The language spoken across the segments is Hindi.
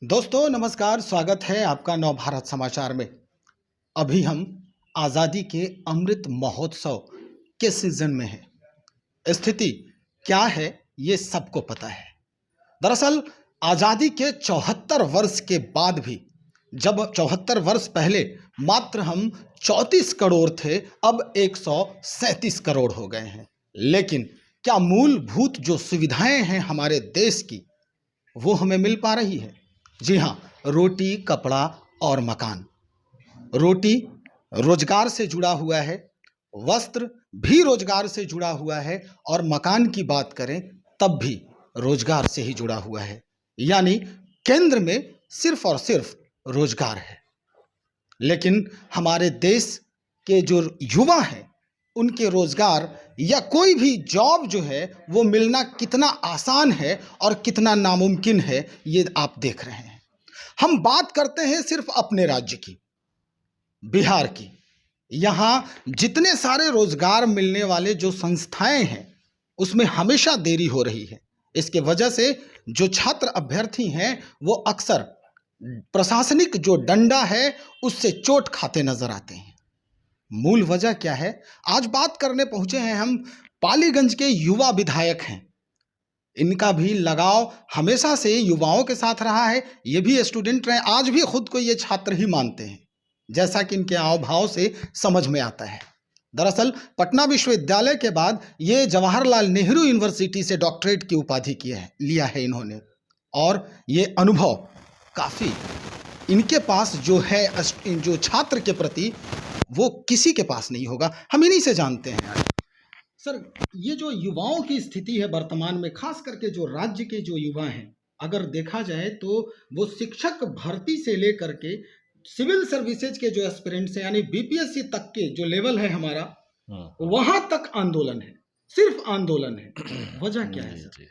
दोस्तों नमस्कार, स्वागत है आपका नवभारत समाचार में। अभी हम आज़ादी के अमृत महोत्सव के सीजन में हैं। स्थिति क्या है ये सबको पता है। दरअसल आज़ादी के 74 वर्ष के बाद भी, जब 74 वर्ष पहले मात्र हम 34 करोड़ थे, अब 137 करोड़ हो गए हैं। लेकिन क्या मूलभूत जो सुविधाएं हैं हमारे देश की, वो हमें मिल पा रही है? जी हाँ, रोटी, कपड़ा और मकान। रोटी रोजगार से जुड़ा हुआ है, वस्त्र भी रोजगार से जुड़ा हुआ है और मकान की बात करें तब भी रोजगार से ही जुड़ा हुआ है। यानी केंद्र में सिर्फ और सिर्फ रोजगार है। लेकिन हमारे देश के जो युवा हैं, उनके रोजगार या कोई भी जॉब जो है वो मिलना कितना आसान है और कितना नामुमकिन है, ये आप देख रहे हैं। हम बात करते हैं सिर्फ अपने राज्य की, बिहार की। यहाँ जितने सारे रोजगार मिलने वाले जो संस्थाएं हैं, उसमें हमेशा देरी हो रही है। इसके वजह से जो छात्र अभ्यर्थी हैं वो अक्सर प्रशासनिक जो डंडा है उससे चोट खाते नजर आते हैं। मूल वजह क्या है, आज बात करने पहुंचे हैं हम। पालीगंज के युवा विधायक हैं, इनका भी लगाव हमेशा से युवाओं के साथ रहा है। ये भी स्टूडेंट रहे, आज भी खुद को ये छात्र ही मानते हैं, जैसा कि इनके हाव भाव से समझ में आता है। दरअसल पटना विश्वविद्यालय के बाद ये जवाहरलाल नेहरू यूनिवर्सिटी से डॉक्टरेट की उपाधि लिया है इन्होंने। और ये अनुभव काफ़ी इनके पास जो है, जो छात्र के प्रति, वो किसी के पास नहीं होगा। हम इन्हीं से जानते हैं आज। सर, ये जो युवाओं की स्थिति है वर्तमान में, खास करके जो राज्य के जो युवा हैं, अगर देखा जाए तो वो शिक्षक भर्ती से लेकर के सिविल सर्विसेज के जो एस्पिरेंट्स हैं, यानी बीपीएससी तक के जो लेवल है हमारा, वहां तक आंदोलन है, सिर्फ आंदोलन है। वजह क्या है सर?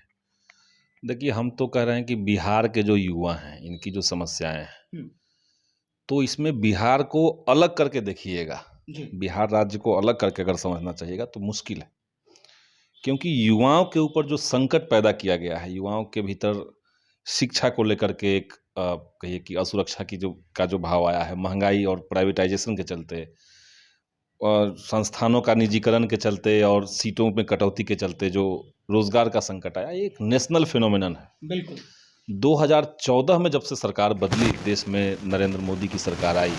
देखिए, हम तो कह रहे हैं कि बिहार के जो युवा हैं, इनकी जो समस्याएं हैं, तो इसमें बिहार को अलग करके देखिएगा। बिहार राज्य को अलग करके अगर समझना चाहिएगा तो मुश्किल है, क्योंकि युवाओं के ऊपर जो संकट पैदा किया गया है, युवाओं के भीतर शिक्षा को लेकर के एक कहिए कि असुरक्षा की जो भाव आया है, महंगाई और प्राइवेटाइजेशन के चलते और संस्थानों का निजीकरण के चलते और सीटों में कटौती के चलते जो रोजगार का संकट आया, ये एक नेशनल फिनोमिनन है। बिल्कुल। 2014 में जब से सरकार बदली, देश में नरेंद्र मोदी की सरकार आई,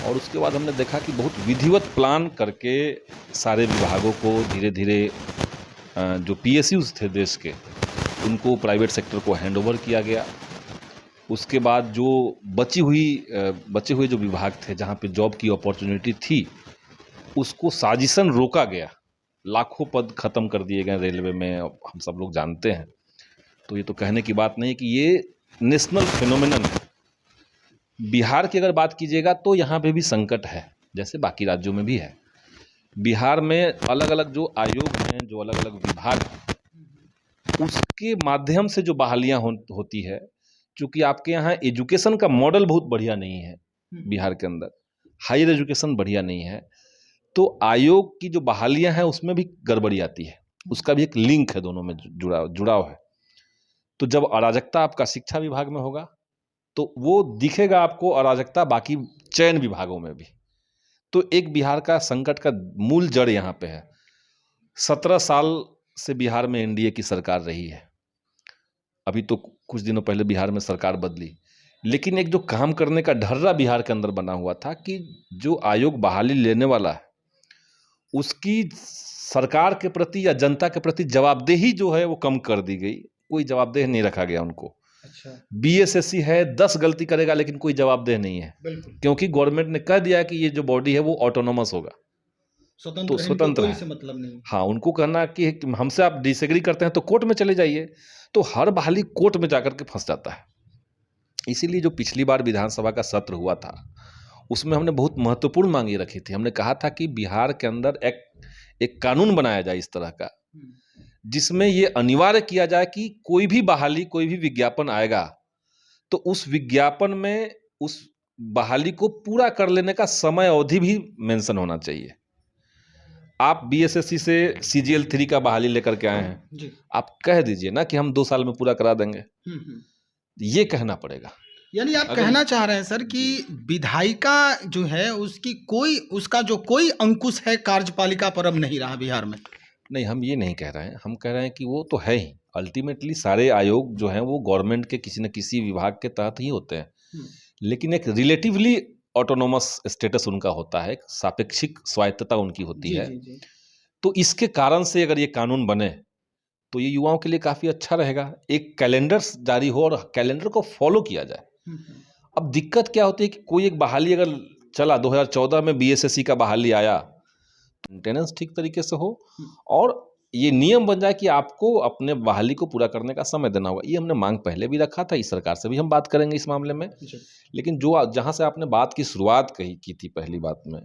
और उसके बाद हमने देखा कि बहुत विधिवत प्लान करके सारे विभागों को धीरे धीरे जो पीएसयूज थे देश के, उनको प्राइवेट सेक्टर को हैंडओवर किया गया। उसके बाद जो बचे हुए जो विभाग थे जहाँ पे जॉब की अपॉर्चुनिटी थी, उसको साजिशन रोका गया। लाखों पद खत्म कर दिए गए रेलवे में, हम सब लोग जानते हैं। तो ये तो कहने की बात नहीं कि ये नेशनल फिनोमिनन है। बिहार की अगर बात कीजिएगा तो यहाँ पे भी संकट है, जैसे बाकी राज्यों में भी है। बिहार में अलग अलग जो आयोग हैं, जो अलग अलग विभाग हैं, उसके माध्यम से जो बहालियाँ होती है, चूँकि आपके यहाँ एजुकेशन का मॉडल बहुत बढ़िया नहीं है, बिहार के अंदर हायर एजुकेशन बढ़िया नहीं है, तो आयोग की जो बहालियाँ हैं उसमें भी गड़बड़ी आती है। उसका भी एक लिंक है, दोनों में जुड़ाव है। तो जब अराजकता आपका शिक्षा विभाग में होगा तो वो दिखेगा आपको अराजकता बाकी चयन विभागों में भी। तो एक बिहार का संकट का मूल जड़ यहाँ पे है। 17 साल से बिहार में एनडीए की सरकार रही है। अभी तो कुछ दिनों पहले बिहार में सरकार बदली, लेकिन एक जो काम करने का ढर्रा बिहार के अंदर बना हुआ था कि जो आयोग बहाली लेने वाला है, उसकी सरकार के प्रति या जनता के प्रति जवाबदेही जो है वो कम कर दी गई। कोई जवाबदेह नहीं रखा गया उनको। अच्छा। बीएसएससी है, 10 गलती करेगा लेकिन कोई जवाबदेह नहीं है, क्योंकि गवर्नमेंट ने कह दिया कि ये जो बॉडी है वो ऑटोनोमस होगा, स्वतंत्र है। मतलब नहीं। हाँ, उनको कहना कि हमसे आप डिसएग्री करते हैं तो कोर्ट में चले जाइए। तो हर बहाली कोर्ट में जाकर के फंस जाता है। इसीलिए जो पिछली बार विधानसभा का सत्र हुआ था, उसमें हमने बहुत महत्वपूर्ण मांगे रखी थी। हमने कहा था कि बिहार के अंदर एक कानून बनाया जाए इस तरह का, जिसमें ये अनिवार्य किया जाए कि कोई भी बहाली, कोई भी विज्ञापन आएगा तो उस विज्ञापन में उस बहाली को पूरा कर लेने का समय अवधि भी मेंशन होना चाहिए। आप बीएसएससी से सीजीएल 3 का बहाली लेकर के आए हैं, आप कह दीजिए ना कि हम 2 साल में पूरा करा देंगे। ये कहना पड़ेगा। यानी आप अगर कहना चाह रहे हैं सर कि विधायिका जो है उसकी उसका जो कोई अंकुश है कार्यपालिका पर अब नहीं रहा बिहार में। नहीं, हम ये नहीं कह रहे हैं, हम कह रहे हैं कि वो तो है ही। अल्टीमेटली सारे आयोग जो हैं वो गवर्नमेंट के किसी न किसी विभाग के तहत ही होते हैं, लेकिन एक रिलेटिवली ऑटोनोमस स्टेटस उनका होता है, एक सापेक्षिक स्वायत्तता उनकी होती है। जी। तो इसके कारण से अगर ये कानून बने तो ये युवाओं के लिए काफ़ी अच्छा रहेगा। एक कैलेंडर जारी हो और कैलेंडर को फॉलो किया जाए। अब दिक्कत क्या होती है कि कोई एक बहाली अगर चला, 2014 में बीएसएससी का बहाली आया, तो मेंटेनेंस ठीक तरीके से हो और ये नियम बन जाए कि आपको अपने बहाली को पूरा करने का समय देना होगा। ये हमने मांग पहले भी रखा था, इस सरकार से भी हम बात करेंगे इस मामले में। लेकिन जहाँ से आपने बात की शुरुआत की थी पहली बात में,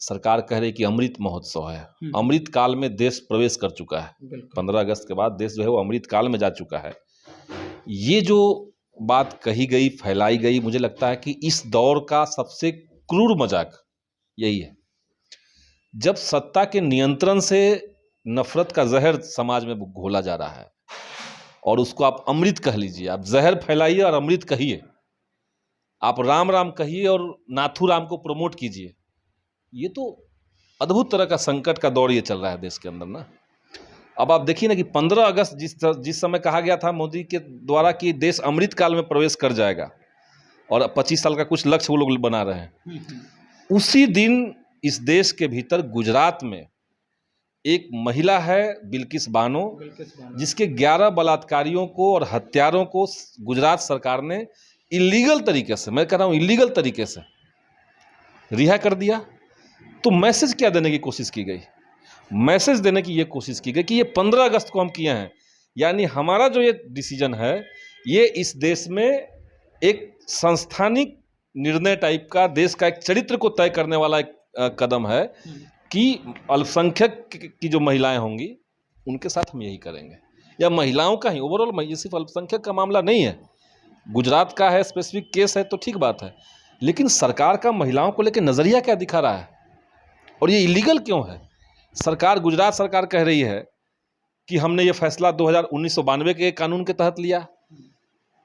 सरकार कह रही कि अमृत महोत्सव है। अमृत काल में देश प्रवेश कर चुका है। 15 अगस्त के बाद देश जो है वो अमृत काल में जा चुका है। ये जो बात कही गई, फैलाई गई, मुझे लगता है कि इस दौर का सबसे क्रूर मजाक यही है। जब सत्ता के नियंत्रण से नफरत का जहर समाज में घोला जा रहा है और उसको आप अमृत कह लीजिए, आप जहर फैलाइए और अमृत कहिए, आप राम राम कहिए और नाथू राम को प्रमोट कीजिए। ये तो अद्भुत तरह का संकट का दौर ये चल रहा है देश के अंदर ना। अब आप देखिए ना कि 15 अगस्त जिस समय कहा गया था मोदी के द्वारा कि देश अमृत काल में प्रवेश कर जाएगा और 25 साल का कुछ लक्ष्य वो लोग बना रहे हैं, उसी दिन इस देश के भीतर गुजरात में एक महिला है बिल्किस बानो, जिसके 11 बलात्कारियों को और हत्यारों को गुजरात सरकार ने इलीगल तरीके से, मैं कह रहा हूँ इलीगल तरीके से रिहा कर दिया। तो मैसेज क्या देने की कोशिश की गई? मैसेज देने की ये कोशिश की गई कि ये 15 अगस्त को हम किए हैं, यानी हमारा जो ये डिसीजन है ये इस देश में एक संस्थानिक निर्णय टाइप का, देश का एक चरित्र को तय करने वाला एक कदम है कि अल्पसंख्यक की जो महिलाएं होंगी उनके साथ हम यही करेंगे, या महिलाओं का ही ओवरऑल, ये सिर्फ अल्पसंख्यक का मामला नहीं है, गुजरात का है, स्पेसिफिक केस है तो ठीक बात है, लेकिन सरकार का महिलाओं को लेकर नजरिया क्या दिखा रहा है और ये इलीगल क्यों है? सरकार, गुजरात सरकार कह रही है कि हमने ये फैसला 1992 के कानून के तहत लिया।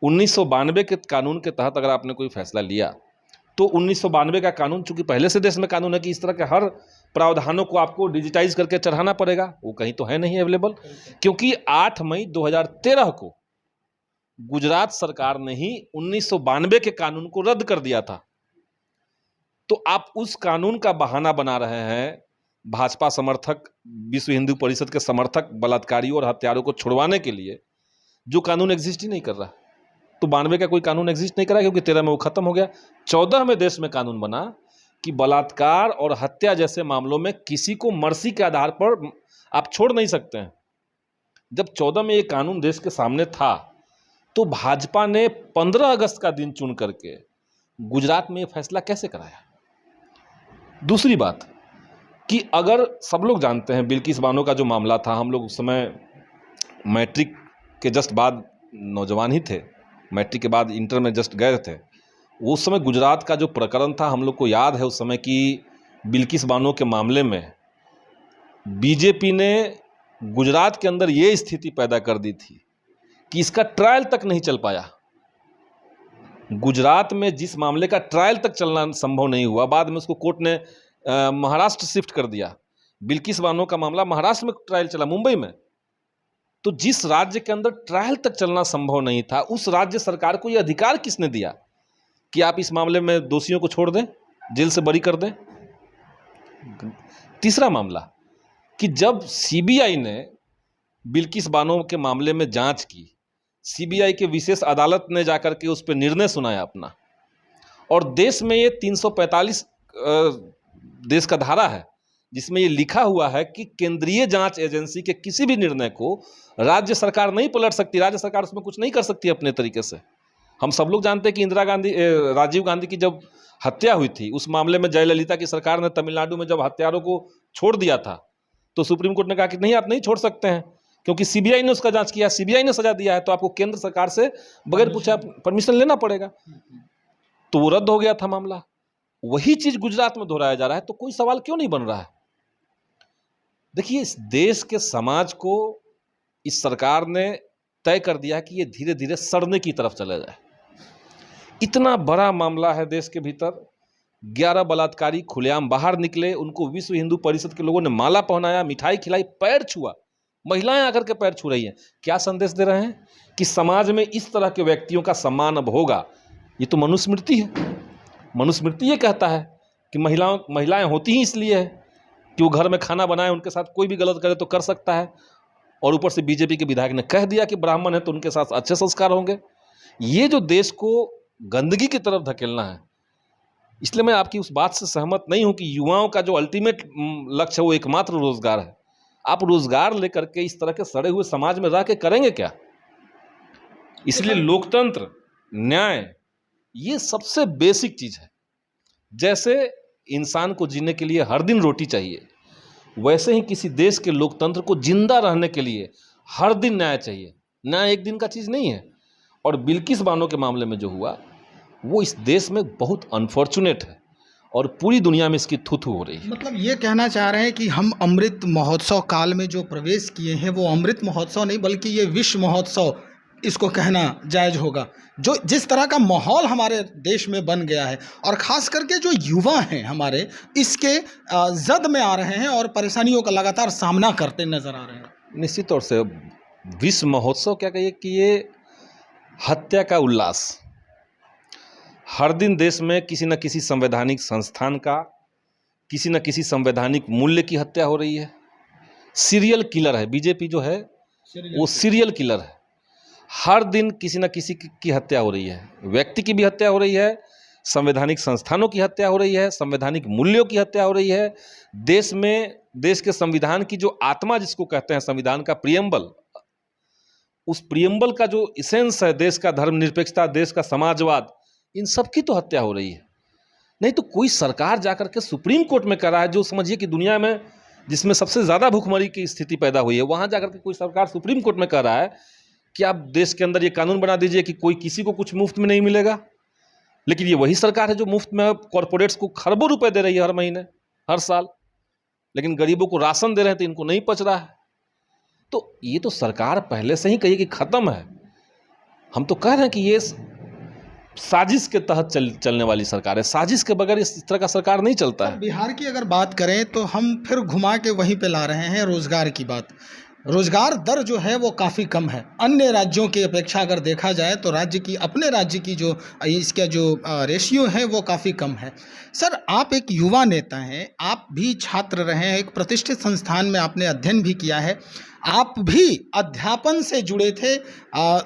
1992 के कानून के तहत अगर आपने कोई फैसला लिया तो 1992 का कानून, चूंकि पहले से देश में कानून है कि इस तरह के हर प्रावधानों को आपको डिजिटाइज करके चढ़ाना पड़ेगा, वो कहीं तो है नहीं अवेलेबल, क्योंकि 8 मई 2013 को गुजरात सरकार ने ही 1992 के कानून को रद्द कर दिया था। तो आप उस कानून का बहाना बना रहे हैं, भाजपा समर्थक, विश्व हिंदू परिषद के समर्थक बलात्कारियों और हत्यारों को छुड़वाने के लिए, जो कानून एग्जिस्ट ही नहीं कर रहा। तो 92 का कोई कानून एग्जिस्ट नहीं करा क्योंकि 13 में वो खत्म हो गया। 14 में देश में कानून बना कि बलात्कार और हत्या जैसे मामलों में किसी को मर्सी के आधार पर आप छोड़ नहीं सकते हैं। जब 14 में ये कानून देश के सामने था तो भाजपा ने 15 अगस्त का दिन चुन करके गुजरात में ये फैसला कैसे कराया? दूसरी बात कि अगर सब लोग जानते हैं बिल्किस बानो का जो मामला था, हम लोग उस समय मैट्रिक के जस्ट बाद नौजवान ही थे, मैट्रिक के बाद इंटर में जस्ट गए थे, उस समय गुजरात का जो प्रकरण था हम लोग को याद है उस समय कि बिल्किस बानो के मामले में बीजेपी ने गुजरात के अंदर ये स्थिति पैदा कर दी थी कि इसका ट्रायल तक नहीं चल पाया। गुजरात में जिस मामले का ट्रायल तक चलना संभव नहीं हुआ, बाद में उसको कोर्ट ने महाराष्ट्र शिफ्ट कर दिया। बिल्किस बानो का मामला महाराष्ट्र में ट्रायल चला, मुंबई में। तो जिस राज्य के अंदर ट्रायल तक चलना संभव नहीं था, उस राज्य सरकार को यह अधिकार किसने दिया कि आप इस मामले में दोषियों को छोड़ दें, जेल से बरी कर दें? तीसरा मामला कि जब सीबीआई ने बिल्किस बानो के मामले में जांच की, सीबीआई के विशेष अदालत ने जाकर के उस पर निर्णय सुनाया अपना, और देश में ये 345 देश का धारा है जिसमें ये लिखा हुआ है कि केंद्रीय जांच एजेंसी के किसी भी निर्णय को राज्य सरकार नहीं पलट सकती, राज्य सरकार उसमें कुछ नहीं कर सकती अपने तरीके से। हम सब लोग जानते हैं कि राजीव गांधी की जब हत्या हुई थी, उस मामले में जयललिता की सरकार ने तमिलनाडु में जब हत्यारों को छोड़ दिया था तो सुप्रीम कोर्ट ने कहा कि नहीं, आप नहीं छोड़ सकते हैं क्योंकि सीबीआई ने उसका जांच किया, सीबीआई ने सजा दिया है, तो आपको केंद्र सरकार से बगैर पूछे परमिशन लेना पड़ेगा। तो वो रद्द हो गया था मामला। वही चीज गुजरात में दोहराया जा रहा है, तो कोई सवाल क्यों नहीं बन रहा है? देखिए, इस देश के समाज को इस सरकार ने तय कर दिया है कि ये धीरे धीरे सड़ने की तरफ चला जाए। इतना बड़ा मामला है देश के भीतर। 11 बलात्कारी खुलेआम बाहर निकले, उनको विश्व हिंदू परिषद के लोगों ने माला पहनाया, मिठाई खिलाई, पैर छुआ, महिलाएं आकर के पैर छू रही हैं। क्या संदेश दे रहे हैं कि समाज में इस तरह के व्यक्तियों का सम्मान अब होगा। ये तो मनुस्मृति है। मनुस्मृति ये कहता है कि महिलाएं होती ही इसलिए है कि वो घर में खाना बनाए, उनके साथ कोई भी गलत करे तो कर सकता है। और ऊपर से बीजेपी के विधायक ने कह दिया कि ब्राह्मण है तो उनके साथ अच्छे संस्कार होंगे। ये जो देश को गंदगी की तरफ धकेलना है, इसलिए मैं आपकी उस बात से सहमत नहीं हूं कि युवाओं का जो अल्टीमेट लक्ष्य है वो एकमात्र रोजगार है। आप रोजगार लेकर के इस तरह के सड़े हुए समाज में रह के करेंगे क्या। इसलिए लोकतंत्र, न्याय, ये सबसे बेसिक चीज है। जैसे इंसान को जीने के लिए हर दिन रोटी चाहिए, वैसे ही किसी देश के लोकतंत्र को जिंदा रहने के लिए हर दिन न्याय चाहिए। न्याय एक दिन का चीज नहीं है। और बिल्किस बानो के मामले में जो हुआ वो इस देश में बहुत अनफॉर्चुनेट है और पूरी दुनिया में इसकी थू-थू हो रही है। मतलब ये कहना चाह रहे हैं कि हम अमृत महोत्सव काल में जो प्रवेश किए हैं वो अमृत महोत्सव नहीं बल्कि ये विश्व महोत्सव इसको कहना जायज होगा। जो जिस तरह का माहौल हमारे देश में बन गया है और ख़ास करके जो युवा हैं हमारे, इसके जद में आ रहे हैं और परेशानियों का लगातार सामना करते नजर आ रहे हैं। निश्चित तौर से विश्व महोत्सव क्या कहिए कि ये हत्या का उल्लास। हर दिन देश में किसी न किसी संवैधानिक संस्थान का, किसी न किसी संवैधानिक मूल्य की हत्या हो रही है। सीरियल किलर है बीजेपी जो है, वो सीरियल किलर है। हर दिन किसी न किसी की हत्या हो रही है। व्यक्ति की भी हत्या हो रही है, संवैधानिक संस्थानों की हत्या हो रही है, संवैधानिक मूल्यों की हत्या हो रही है। देश में, देश के संविधान की जो आत्मा जिसको कहते हैं, संविधान का प्रियम्बल, उस प्रियम्बल का जो इसेंस है, देश का धर्मनिरपेक्षता, देश का समाजवाद, इन सब की तो हत्या हो रही है। नहीं तो कोई सरकार जाकर के सुप्रीम कोर्ट में कर रहा है, जो समझिए कि दुनिया में जिसमें सबसे ज़्यादा भूखमरी की स्थिति पैदा हुई है, वहाँ जाकर के कोई सरकार सुप्रीम कोर्ट में कह रहा है कि आप देश के अंदर ये कानून बना दीजिए कि कोई किसी को कुछ मुफ्त में नहीं मिलेगा। लेकिन ये वही सरकार है जो मुफ्त में कॉरपोरेट्स को खरबों रुपए दे रही है हर महीने, हर साल, लेकिन गरीबों को राशन दे रहे हैं तो इनको नहीं पच रहा है। तो ये तो सरकार पहले से ही कही कि खत्म है। हम तो कह रहे हैं कि ये साजिश के तहत चलने वाली सरकार है। साजिश के बगैर इस तरह का सरकार नहीं चलता है। बिहार की अगर बात करें तो हम फिर घुमा के वहीं पे ला रहे हैं रोजगार की बात। रोजगार दर जो है वो काफ़ी कम है अन्य राज्यों की अपेक्षा। अगर देखा जाए तो अपने राज्य की जो इसका जो रेशियो है वो काफ़ी कम है। सर, आप एक युवा नेता हैं, आप भी छात्र रहे हैं, एक प्रतिष्ठित संस्थान में आपने अध्ययन भी किया है, आप भी अध्यापन से जुड़े थे।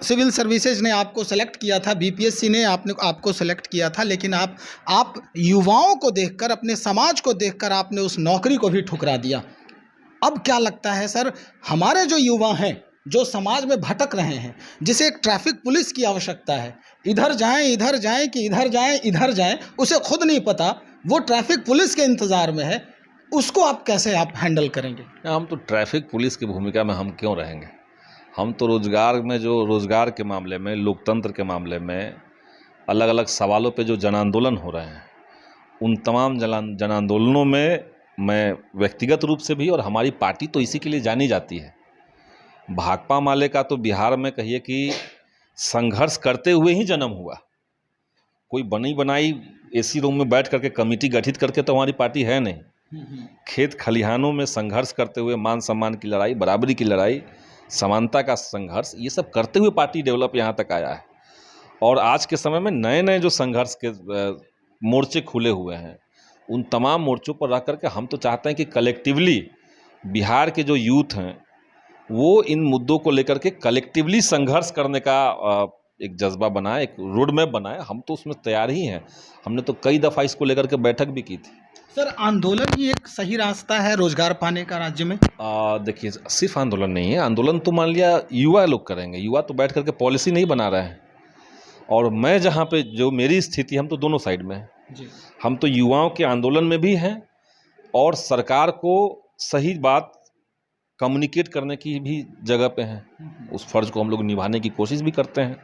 सिविल सर्विसेज ने आपको सेलेक्ट किया था, बीपीएससी ने आपको सेलेक्ट किया था, लेकिन आप युवाओं को देखकर, अपने समाज को देखकर आपने उस नौकरी को भी ठुकरा दिया। अब क्या लगता है सर, हमारे जो युवा हैं जो समाज में भटक रहे हैं, जिसे एक ट्रैफिक पुलिस की आवश्यकता है, इधर जाएं कि इधर जाएं, उसे खुद नहीं पता, वो ट्रैफिक पुलिस के इंतज़ार में है, उसको आप कैसे हैंडल करेंगे? हम तो ट्रैफिक पुलिस की भूमिका में हम क्यों रहेंगे। हम तो रोजगार के मामले में, लोकतंत्र के मामले में, अलग अलग सवालों पे जो जन आंदोलन हो रहे हैं, उन तमाम जन आंदोलनों में मैं व्यक्तिगत रूप से भी, और हमारी पार्टी तो इसी के लिए जानी जाती है। भाकपा माले का तो बिहार में कहिए कि संघर्ष करते हुए ही जन्म हुआ। कोई बनी बनाई एसी रूम में बैठ करके कमेटी गठित करके तो हमारी पार्टी है नहीं। खेत खलिहानों में संघर्ष करते हुए, मान सम्मान की लड़ाई, बराबरी की लड़ाई, समानता का संघर्ष, ये सब करते हुए पार्टी डेवलप यहाँ तक आया है। और आज के समय में नए नए जो संघर्ष के मोर्चे खुले हुए हैं, उन तमाम मोर्चों पर रह करके हम तो चाहते हैं कि कलेक्टिवली बिहार के जो यूथ हैं वो इन मुद्दों को लेकर के कलेक्टिवली संघर्ष करने का एक जज्बा बनाए, एक रोड मैप बनाए। हम तो उसमें तैयार ही हैं। हमने तो कई दफ़ा इसको लेकर के बैठक भी की थी। सर, आंदोलन ही एक सही रास्ता है रोजगार पाने का राज्य में? देखिए, सिर्फ आंदोलन नहीं है। आंदोलन तो मान लिया युवा लोग करेंगे, युवा तो बैठ करके पॉलिसी नहीं बना रहे हैं। और मैं जहाँ पे, जो मेरी स्थिति, हम तो दोनों साइड में हैं। हम तो युवाओं के आंदोलन में भी हैं और सरकार को सही बात कम्युनिकेट करने की भी जगह पे हैं। उस फर्ज को हम लोग निभाने की कोशिश भी करते हैं।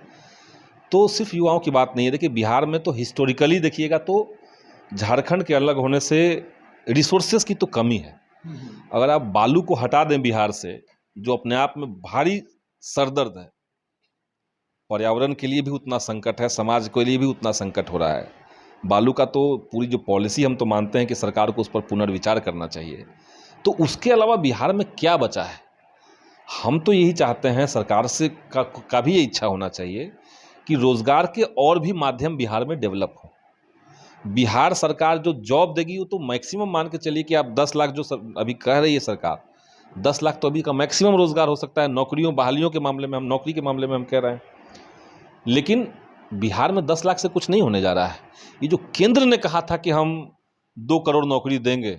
तो सिर्फ युवाओं की बात नहीं है। देखिए, बिहार में तो हिस्टोरिकली देखिएगा तो झारखंड के अलग होने से रिसोर्सेज की तो कमी है। अगर आप बालू को हटा दें बिहार से, जो अपने आप में भारी सरदर्द है, पर्यावरण के लिए भी उतना संकट है, समाज के लिए भी उतना संकट हो रहा है। बालू का तो पूरी जो पॉलिसी, हम तो मानते हैं कि सरकार को उस पर पुनर्विचार करना चाहिए। तो उसके अलावा बिहार में क्या बचा है? हम तो यही चाहते हैं, सरकार से का भी ये इच्छा होना चाहिए कि रोजगार के और भी माध्यम बिहार में डेवलप हो। बिहार सरकार जो जॉब देगी वो तो मैक्सिमम मान के चलिए कि आप 10 लाख जो अभी कह रही है सरकार, 10 लाख तो अभी का मैक्सिमम रोजगार हो सकता है। नौकरियों बहालियों के मामले में, हम नौकरी के मामले में हम कह रहे हैं, लेकिन बिहार में 10 लाख से कुछ नहीं होने जा रहा है। ये जो केंद्र ने कहा था कि हम 2 करोड़ नौकरी देंगे,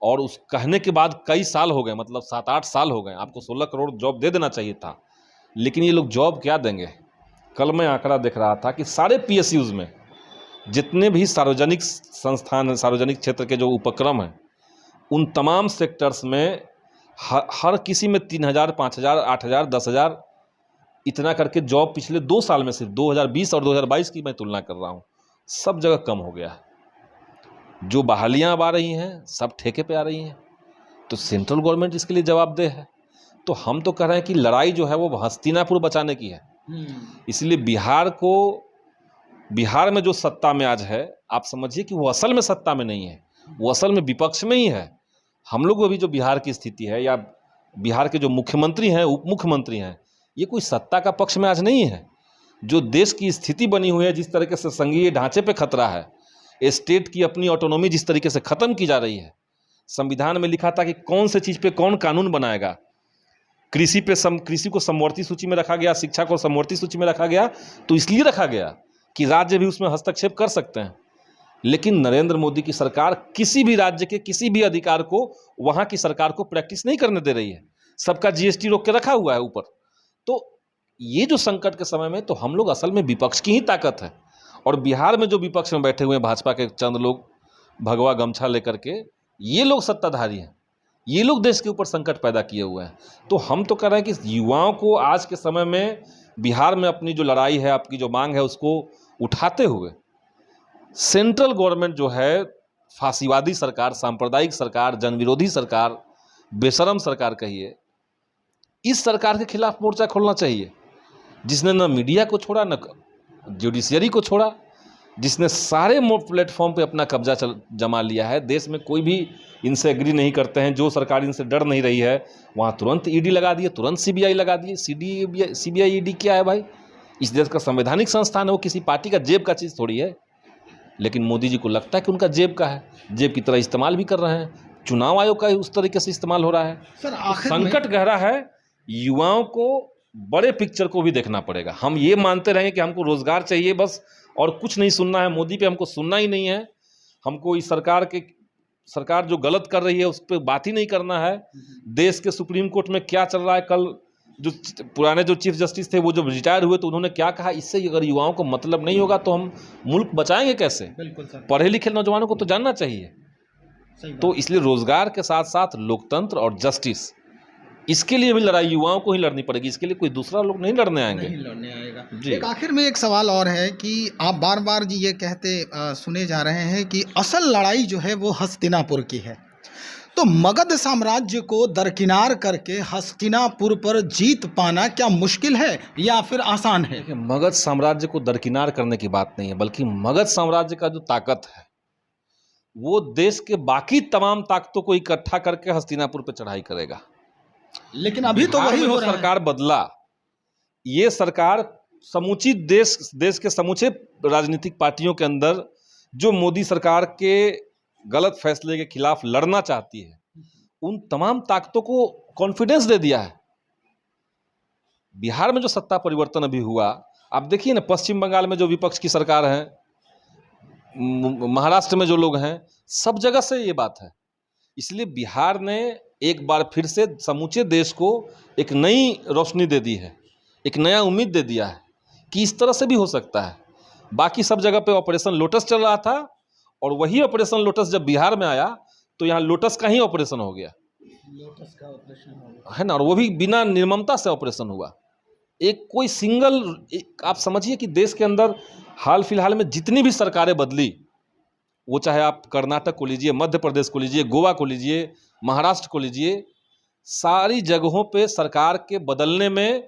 और उस कहने के बाद कई साल हो गए, मतलब 7-8 साल हो गए, आपको 16 करोड़ जॉब दे देना चाहिए था, लेकिन ये लोग जॉब क्या देंगे? कल मैं आंकड़ा देख रहा था कि सारे PSUs में जितने भी सार्वजनिक संस्थान हैं, सार्वजनिक क्षेत्र के जो उपक्रम हैं, उन तमाम सेक्टर्स में हर किसी में 3,000, 5,000, 8,000, 10,000 इतना करके जॉब पिछले 2 साल में, सिर्फ 2020 और 2022 की मैं तुलना कर रहा हूँ, सब जगह कम हो गया है। जो बहालियाँ अब आ रही हैं सब ठेके पे आ रही हैं, तो सेंट्रल गवर्नमेंट इसके लिए जवाबदेह है। तो हम तो कह रहे हैं कि लड़ाई जो है वो हस्तिनापुर बचाने की है। इसलिए बिहार में जो सत्ता में आज है, आप समझिए कि वो असल में सत्ता में नहीं है, वो असल में विपक्ष में ही है। हम लोग अभी जो बिहार की स्थिति है, या बिहार के जो मुख्यमंत्री हैं, उप मुख्यमंत्री हैं, ये कोई सत्ता का पक्ष में आज नहीं है। जो देश की स्थिति बनी हुई है, जिस तरीके से संघीय ढांचे पे खतरा है, स्टेट की अपनी ऑटोनॉमी जिस तरीके से खत्म की जा रही है, संविधान में लिखा था कि कौन से चीज पे कौन कानून बनाएगा, कृषि को समवर्ती सूची में रखा गया, शिक्षा को समवर्ती सूची में रखा गया, तो इसलिए रखा गया कि राज्य भी उसमें हस्तक्षेप कर सकते हैं। लेकिन नरेंद्र मोदी की सरकार किसी भी राज्य के किसी भी अधिकार को वहां की सरकार को प्रैक्टिस नहीं करने दे रही है, सबका GST रोक के रखा हुआ है ऊपर। तो ये जो संकट के समय में, तो हम लोग असल में विपक्ष की ही ताकत है, और बिहार में जो विपक्ष में बैठे हुए हैं भाजपा के चंद लोग भगवा गमछा लेकर के, ये लोग सत्ताधारी हैं, ये लोग देश के ऊपर संकट पैदा किए हुए हैं। तो हम तो कह रहे हैं कि युवाओं को आज के समय में बिहार में अपनी जो लड़ाई है, आपकी जो मांग है, उसको उठाते हुए सेंट्रल गवर्नमेंट जो है, फांसीवादी सरकार, सांप्रदायिक सरकार, जनविरोधी सरकार, बेशरम सरकार कहिए, इस सरकार के खिलाफ मोर्चा खोलना चाहिए, जिसने न मीडिया को छोड़ा, न जुडिशियरी को छोड़ा, जिसने सारे प्लेटफॉर्म पे अपना कब्जा जमा लिया है। देश में कोई भी इनसे एग्री नहीं करते हैं, जो सरकार इनसे डर नहीं रही है, वहाँ तुरंत ED लगा दिए, तुरंत CBI लगा दिए। CBI ED क्या है भाई? इस देश का संवैधानिक संस्थान है, वो किसी पार्टी का जेब का चीज़ थोड़ी है। लेकिन मोदी जी को लगता है कि उनका जेब का है, जेब की तरह इस्तेमाल भी कर रहे हैं। चुनाव आयोग का ही उस तरीके से इस्तेमाल हो रहा है। सर, तो आखिर संकट गहरा है, युवाओं को बड़े पिक्चर को भी देखना पड़ेगा। हम ये मानते रहेंगे कि हमको रोजगार चाहिए बस, और कुछ नहीं सुनना है, मोदी पे हमको सुनना ही नहीं है, हमको इस सरकार जो गलत कर रही है उस पर बात ही नहीं करना है। देश के सुप्रीम कोर्ट में क्या चल रहा है, कल जो पुराने जो चीफ जस्टिस थे वो जब रिटायर हुए तो उन्होंने क्या कहा, इससे अगर युवाओं को मतलब नहीं होगा तो हम मुल्क बचाएंगे कैसे? बिल्कुल सर, पढ़े लिखे नौजवानों को तो जानना चाहिए। सही बात। तो इसलिए रोजगार के साथ साथ लोकतंत्र और जस्टिस, इसके लिए भी लड़ाई युवाओं को ही लड़नी पड़ेगी, इसके लिए कोई दूसरा लोग नहीं लड़ने आएंगे। नहीं लड़ने आएगा जी। एक आखिर में एक सवाल और है कि आप बार बार जी ये कहते सुने जा रहे हैं कि असल लड़ाई जो है वो हस्तिनापुर की है, तो मगध साम्राज्य को दरकिनार करके हस्तिनापुर पर जीत पाना क्या मुश्किल है या फिर आसान है? देखिए, मगध साम्राज्य को दरकिनार करने की बात नहीं है, बल्कि मगध साम्राज्य का जो ताकत है वो देश के बाकी तमाम ताकतों को इकट्ठा करके हस्तिनापुर पर चढ़ाई करेगा। लेकिन अभी तो बिहार वही में हो जो रहा है। सरकार बदला, ये सरकार समूची देश के समूचे राजनीतिक पार्टियों के अंदर जो मोदी सरकार के गलत फैसले के खिलाफ लड़ना चाहती है, उन तमाम ताकतों को कॉन्फिडेंस दे दिया है। बिहार में जो सत्ता परिवर्तन अभी हुआ, आप देखिए ना, पश्चिम बंगाल में जो विपक्ष की सरकार है, महाराष्ट्र में जो लोग हैं, सब जगह से ये बात है। इसलिए बिहार ने एक बार फिर से समूचे देश को एक नई रोशनी दे दी है, एक नया उम्मीद दे दिया है कि इस तरह से भी हो सकता है। बाकी सब जगह पे ऑपरेशन लोटस चल रहा था, और वही ऑपरेशन लोटस जब बिहार में आया तो यहाँ लोटस का ही ऑपरेशन हो गया, लोटस का ऑपरेशन हो है ना, और वो भी बिना निर्ममता से ऑपरेशन हुआ। एक कोई आप समझिए कि देश के अंदर हाल फिलहाल में जितनी भी सरकारें बदली, वो चाहे आप कर्नाटक को लीजिए, मध्य प्रदेश को लीजिए, गोवा को लीजिए, महाराष्ट्र को लीजिए, सारी जगहों पे सरकार के बदलने में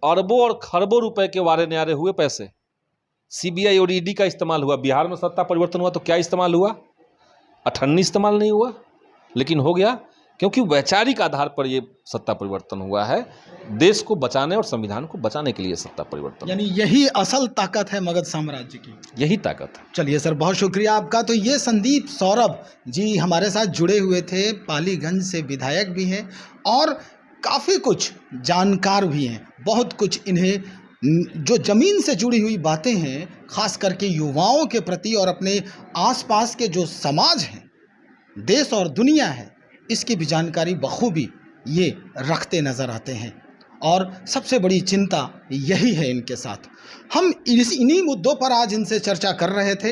अरबों और खरबों रुपए के वारे न्यारे हुए पैसे, सीबीआई और ईडी का इस्तेमाल हुआ। बिहार में सत्ता परिवर्तन हुआ तो क्या इस्तेमाल हुआ? अठन्नी इस्तेमाल नहीं हुआ, लेकिन हो गया क्योंकि वैचारिक आधार पर ये सत्ता परिवर्तन हुआ है। देश को बचाने और संविधान को बचाने के लिए सत्ता परिवर्तन, यानी यही असल ताकत है मगध साम्राज्य की। यही ताकत है। चलिए सर, बहुत शुक्रिया आपका। तो ये संदीप सौरभ जी हमारे साथ जुड़े हुए थे, पालीगंज से विधायक भी हैं और काफ़ी कुछ जानकार भी हैं। बहुत कुछ इन्हें जो ज़मीन से जुड़ी हुई बातें हैं, ख़ास करके युवाओं के प्रति और अपने आसपास के जो समाज हैं, देश और दुनिया है, इसकी भी जानकारी बखूबी ये रखते नज़र आते हैं। और सबसे बड़ी चिंता यही है इनके साथ। हम इन्हीं मुद्दों पर आज इनसे चर्चा कर रहे थे।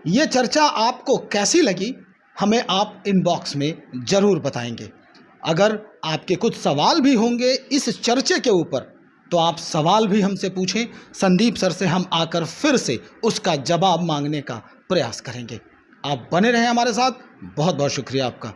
ये चर्चा आपको कैसी लगी, हमें आप इनबॉक्स में ज़रूर बताएंगे। अगर आपके कुछ सवाल भी होंगे इस चर्चे के ऊपर, तो आप सवाल भी हमसे पूछें। संदीप सर से हम आकर फिर से उसका जवाब मांगने का प्रयास करेंगे। आप बने रहें हमारे साथ। बहुत बहुत शुक्रिया आपका।